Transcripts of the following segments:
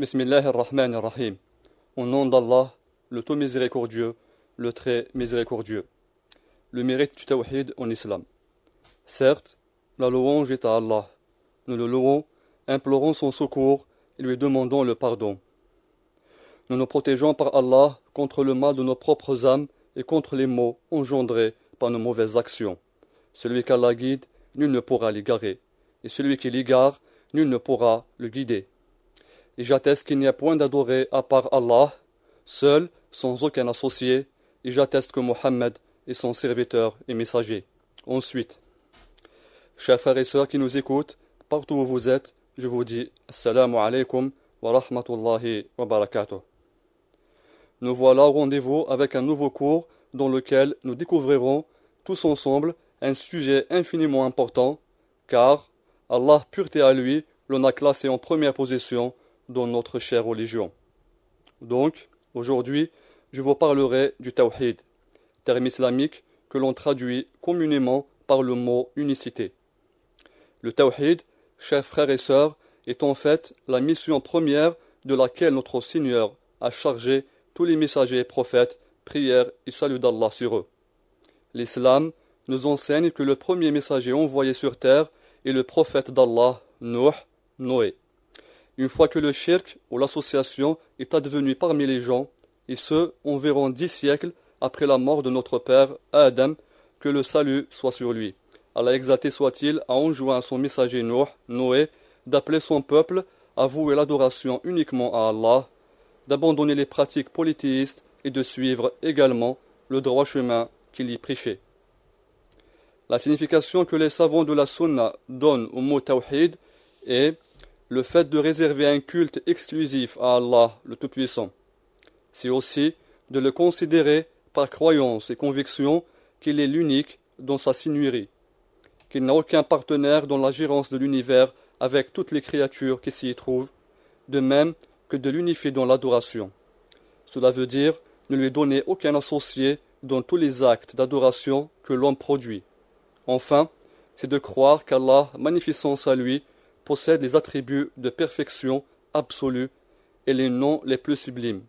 Bismillah ar-Rahman ar-Rahim. Au nom d'Allah, le tout miséricordieux, le très miséricordieux. Le mérite du tawhid en islam. Certes, la louange est à Allah. Nous le louons, implorons son secours et lui demandons le pardon. Nous nous protégeons par Allah contre le mal de nos propres âmes et contre les maux engendrés par nos mauvaises actions. Celui qu'Allah guide, nul ne pourra l'égarer. Et celui qui l'égare, nul ne pourra le guider. Et j'atteste qu'il n'y a point d'adoré à part Allah, seul, sans aucun associé, et j'atteste que Mohammed est son serviteur et messager. Ensuite, chers frères et sœurs qui nous écoutent, partout où vous êtes, je vous dis Assalamu alaikum wa rahmatullahi wa barakatuh. Nous voilà au rendez-vous avec un nouveau cours dans lequel nous découvrirons tous ensemble un sujet infiniment important, car Allah, pureté à lui, l'on a classé en première position dans notre chère religion. Donc, aujourd'hui, je vous parlerai du tawhid, terme islamique que l'on traduit communément par le mot unicité. Le tawhid, chers frères et sœurs, est en fait la mission première de laquelle notre Seigneur a chargé tous les messagers et prophètes, prières et salut d'Allah sur eux. L'islam nous enseigne que le premier messager envoyé sur terre est le prophète d'Allah, Noé. Une fois que le shirk ou l'association est advenu parmi les gens, et ce, environ 10 siècles après la mort de notre père Adam, que le salut soit sur lui. Allah exalté soit-il a enjoint à son messager Noé, d'appeler son peuple à vouer l'adoration uniquement à Allah, d'abandonner les pratiques polythéistes et de suivre également le droit chemin qu'il y prêchait. La signification que les savants de la Sunna donnent au mot tawhid est le fait de réserver un culte exclusif à Allah, le Tout-Puissant. C'est aussi de le considérer par croyance et conviction qu'il est l'unique dans sa seigneurie, qu'il n'a aucun partenaire dans la gérance de l'univers avec toutes les créatures qui s'y trouvent, de même que de l'unifier dans l'adoration. Cela veut dire ne lui donner aucun associé dans tous les actes d'adoration que l'homme produit. Enfin, c'est de croire qu'Allah, magnificence à lui, possède les attributs de perfection absolue et les noms les plus sublimes.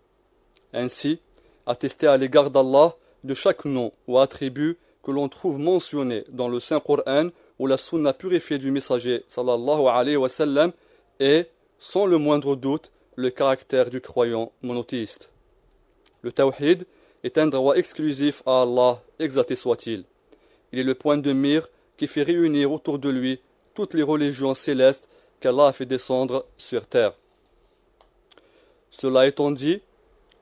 Ainsi, attester à l'égard d'Allah de chaque nom ou attribut que l'on trouve mentionné dans le Saint-Coran ou la Sunna purifiée du messager sallallahu alayhi wa sallam est, sans le moindre doute, le caractère du croyant monothéiste. Le tawhid est un droit exclusif à Allah, exalté soit-il. Il est le point de mire qui fait réunir autour de lui toutes les religions célestes qu'Allah a fait descendre sur terre. Cela étant dit,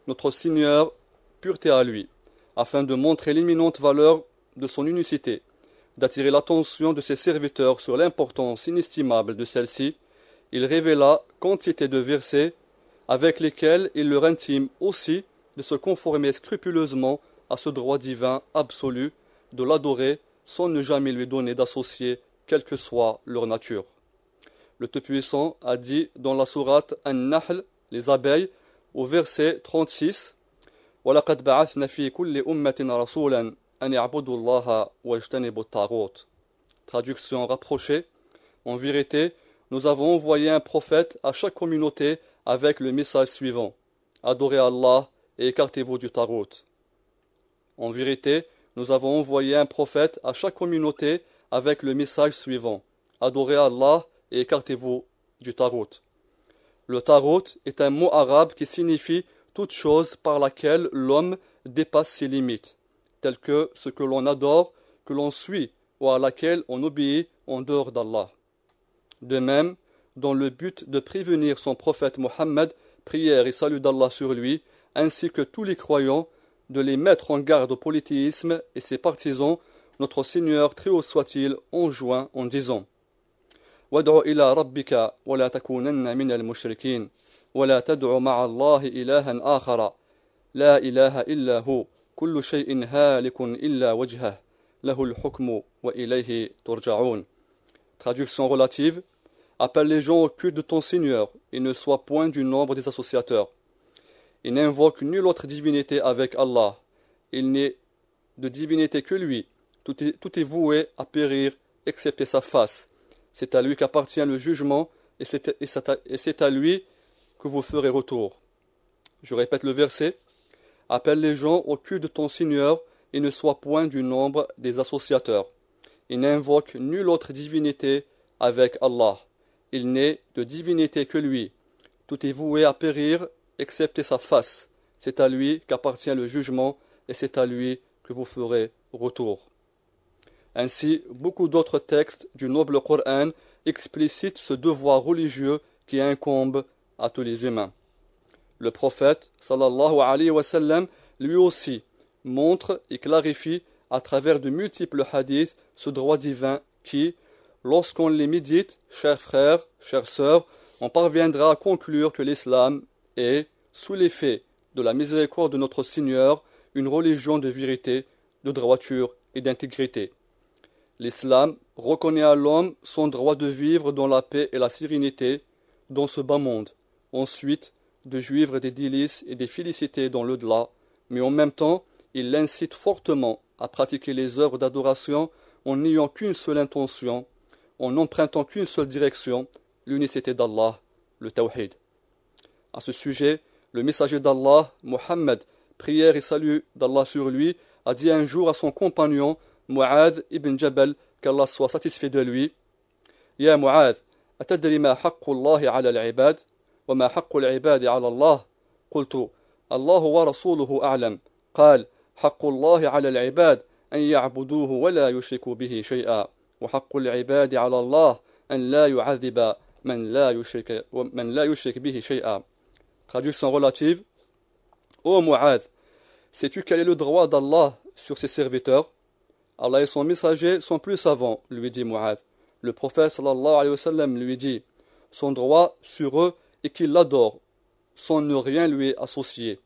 notre Seigneur, pureté à lui, afin de montrer l'imminente valeur de son unicité, d'attirer l'attention de ses serviteurs sur l'importance inestimable de celle-ci, il révéla quantité de versets avec lesquels il leur intime aussi de se conformer scrupuleusement à ce droit divin absolu, de l'adorer sans ne jamais lui donner d'associé, quelle que soit leur nature. Le Tout-Puissant a dit dans la sourate An-Nahl, les abeilles, au verset 36, وَلَقَدْ بَعَثْنَا فِي كُلِّ أُمَّةٍ رَسُولًا أَنِ اعْبُدُوا اللَّهَ وَاجْتَنِبُوا الطَّاغُوتَ. Traduction rapprochée. En vérité, nous avons envoyé un prophète à chaque communauté avec le message suivant. Adorez Allah et écartez-vous du tarout. En vérité, nous avons envoyé un prophète à chaque communauté avec le message suivant. Adorez Allah et écartez-vous du tarout. Le tarout est un mot arabe qui signifie toute chose par laquelle l'homme dépasse ses limites, telles que ce que l'on adore, que l'on suit ou à laquelle on obéit en dehors d'Allah. De même, dans le but de prévenir son prophète Mohammed, prière et salut d'Allah sur lui, ainsi que tous les croyants, de les mettre en garde au polythéisme et ses partisans, notre Seigneur, très haut soit-il, enjoint en disant وَادْعُ إِلَى رَبِّكَ وَلَا تَكُونَنَّ مِنَ الْمُشْرِكِينَ وَلَا تَدْعُ مَعَ اللَّهِ إِلَهًا آخَرَ لَا إِلَهَ إِلَّا هُوَ كُلُّ شَيْءٍ هَالِكٌ إِلَّا وَجْهَهُ لَهُ الْحُكْمُ وَإِلَيْهِ تُرْجَعُونَ. Traduction relative. Appelle les gens au culte de ton Seigneur et ne sois point du nombre des associateurs. Il n'invoque nulle autre divinité avec Allah. Il n'est de divinité que lui. Tout est voué à périr, excepté sa face. C'est à lui qu'appartient le jugement, et c'est à lui que vous ferez retour. Je répète le verset. Appelle les gens au culte de ton Seigneur et ne sois point du nombre des associateurs. Et n'invoque nulle autre divinité avec Allah. Il n'est de divinité que lui. Tout est voué à périr, excepté sa face. C'est à lui qu'appartient le jugement, et c'est à lui que vous ferez retour. Ainsi, beaucoup d'autres textes du noble Coran explicitent ce devoir religieux qui incombe à tous les humains. Le prophète, sallallahu alayhi wa sallam, lui aussi, montre et clarifie à travers de multiples hadiths ce droit divin qui, lorsqu'on les médite, chers frères, chères sœurs, on parviendra à conclure que l'islam est, sous l'effet de la miséricorde de notre Seigneur, une religion de vérité, de droiture et d'intégrité. L'islam reconnaît à l'homme son droit de vivre dans la paix et la sérénité dans ce bas monde, ensuite de jouir des délices et des félicités dans l'au-delà, mais en même temps, il l'incite fortement à pratiquer les œuvres d'adoration en n'ayant qu'une seule intention, en n'empruntant qu'une seule direction, l'unicité d'Allah, le tawhid. À ce sujet, le messager d'Allah, Muhammad, prière et salut d'Allah sur lui, a dit un jour à son compagnon, Mu'adh ibn Jabal, qu'Allah soit satisfait de lui, Ya Mu'adh, atadri ma haqqu Allahi ala al-ibad, wa ma haqqu al-ibadi ala Allah? Qultu, Allahu wa rasuluhu a'lam. قال حق الله على العباد أن يعبدوه ولا يشركوا به شيئا وحق العباد على الله أن لا يعذب من لا يشرك به شيئا. Traduction relative. Ô Mu'adh, sais-tu quel est le droit d'Allah sur ses serviteurs? Allah et son messager sont plus savants, lui dit Mu'adh. Le prophète sallallahu alayhi wa sallam lui dit, son droit sur eux est qu'ils l'adorent, sans ne rien lui associer.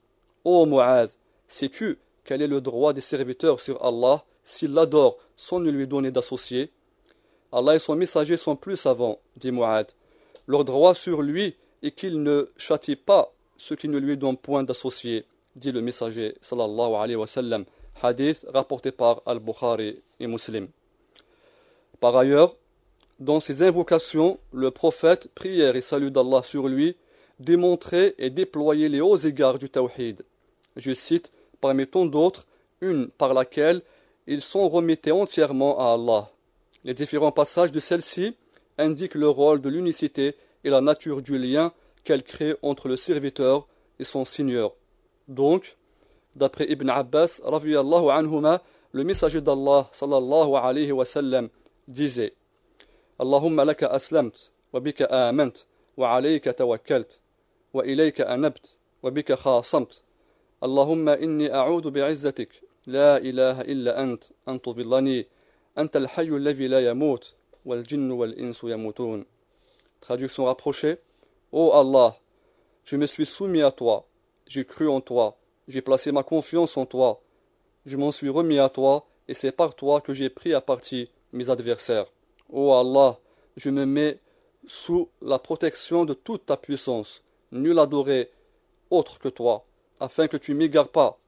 Ô Mu'adh, sais-tu quel est le droit des serviteurs sur Allah s'ils l'adorent sans ne lui donner d'associé? Allah et son messager sont plus savants, dit Mu'adh. Leur droit sur lui est qu'il ne châtie pas ceux qui ne lui donnent point d'associé, dit le messager sallallahu alayhi wa sallam. Hadith rapporté par Al-Bukhari et Muslim. Par ailleurs, dans ses invocations, le prophète, prière et salut d'Allah sur lui, démontrait et déployait les hauts égards du tawhid. Je cite, parmi tant d'autres, une par laquelle ils s'en remettaient entièrement à Allah. Les différents passages de celle-ci indiquent le rôle de l'unicité et la nature du lien qu'elle crée entre le serviteur et son Seigneur. Donc, d'après Ibn Abbas, radiyallahu anhuma, le messager d'Allah, sallallahu alayhi wa sallam, disait Allahumma laka aslamt, wa bika amant, wa alayka tawakkalt, wa ilayka anabt, wa bika khasamt. Allahumma inni a'udhu bi'izzatik, la ilaha illa ant, an tudillani, anta al-hayyu alladhi la yamut, wal jinnu wal insu yamutun. Traduction rapprochée. Ô Allah, je me suis soumis à toi, j'ai cru en toi, j'ai placé ma confiance en toi, je m'en suis remis à toi, et c'est par toi que j'ai pris à partie mes adversaires. Ô Allah, je me mets sous la protection de toute ta puissance, nul adoré autre que toi, afin que tu m'égares pas.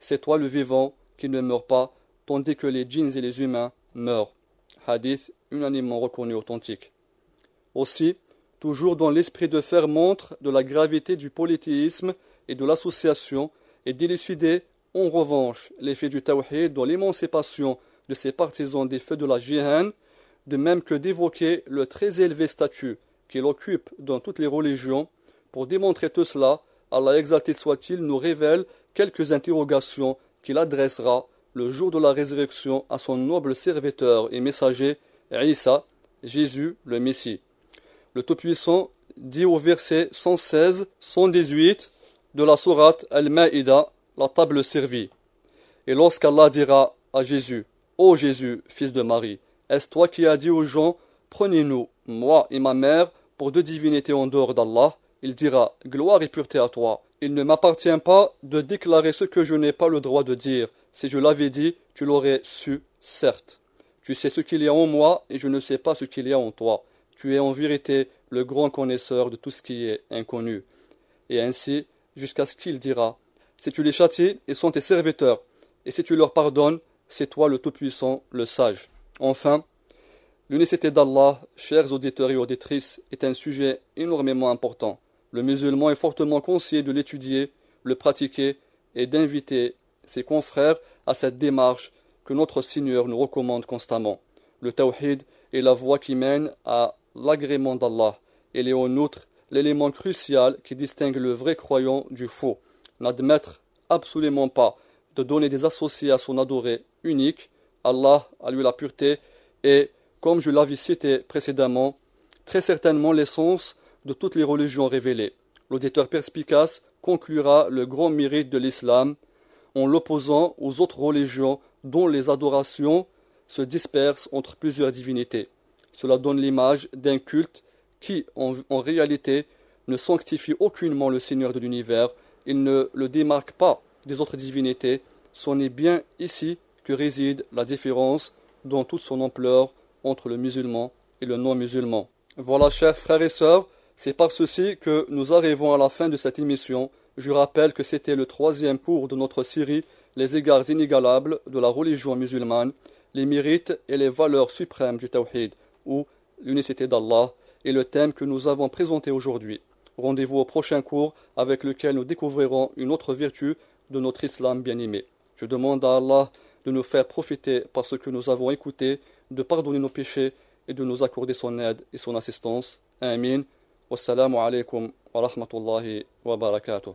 C'est toi le vivant qui ne meurt pas, tandis que les djinns et les humains meurent. Hadith unanimement reconnu authentique. Aussi, toujours dans l'esprit de faire montre de la gravité du polythéisme et de l'association, et d'élucider en revanche l'effet du tawhid dans l'émancipation de ses partisans des feux de la jihad, de même que d'évoquer le très élevé statut qu'il occupe dans toutes les religions. Pour démontrer tout cela, Allah exalté soit-il nous révèle quelques interrogations qu'il adressera le jour de la résurrection à son noble serviteur et messager, Isa, Jésus le Messie. Le Tout-Puissant dit au verset 116-118 de la sourate Al-Ma'ida, la table servie. Et lorsqu'Allah dira à Jésus, ô Jésus, fils de Marie, est-ce toi qui as dit aux gens, prenez-nous, moi et ma mère, pour deux divinités en dehors d'Allah? Il dira, gloire et pureté à toi. Il ne m'appartient pas de déclarer ce que je n'ai pas le droit de dire. Si je l'avais dit, tu l'aurais su, certes. Tu sais ce qu'il y a en moi, et je ne sais pas ce qu'il y a en toi. Tu es en vérité le grand connaisseur de tout ce qui est inconnu. Et ainsi, jusqu'à ce qu'il dira, si tu les châties, ils sont tes serviteurs, et si tu leur pardonnes, c'est toi le Tout-Puissant, le Sage. Enfin, l'unicité d'Allah, chers auditeurs et auditrices, est un sujet énormément important. Le musulman est fortement conseillé de l'étudier, le pratiquer et d'inviter ses confrères à cette démarche que notre Seigneur nous recommande constamment. Le tawhid est la voie qui mène à l'agrément d'Allah. Il est en outre l'élément crucial qui distingue le vrai croyant du faux. N'admettre absolument pas de donner des associés à son adoré unique, Allah, à lui la pureté, et, comme je l'avais cité précédemment, très certainement l'essence de toutes les religions révélées. L'auditeur perspicace conclura le grand mérite de l'islam en l'opposant aux autres religions dont les adorations se dispersent entre plusieurs divinités. Cela donne l'image d'un culte qui, en réalité, ne sanctifie aucunement le Seigneur de l'univers, il ne le démarque pas des autres divinités. C'en est bien ici que réside la différence dans toute son ampleur entre le musulman et le non-musulman. Voilà, chers frères et sœurs, c'est par ceci que nous arrivons à la fin de cette émission. Je rappelle que c'était le 3e cours de notre série Les égards inégalables de la religion musulmane, les mérites et les valeurs suprêmes du tawhid, ou l'unicité d'Allah, et le thème que nous avons présenté aujourd'hui. Rendez-vous au prochain cours avec lequel nous découvrirons une autre vertu de notre islam bien-aimé. Je demande à Allah de nous faire profiter par ce que nous avons écouté, de pardonner nos péchés et de nous accorder son aide et son assistance. Amin. Wassalamu alaikum wa rahmatullahi wa barakatuh.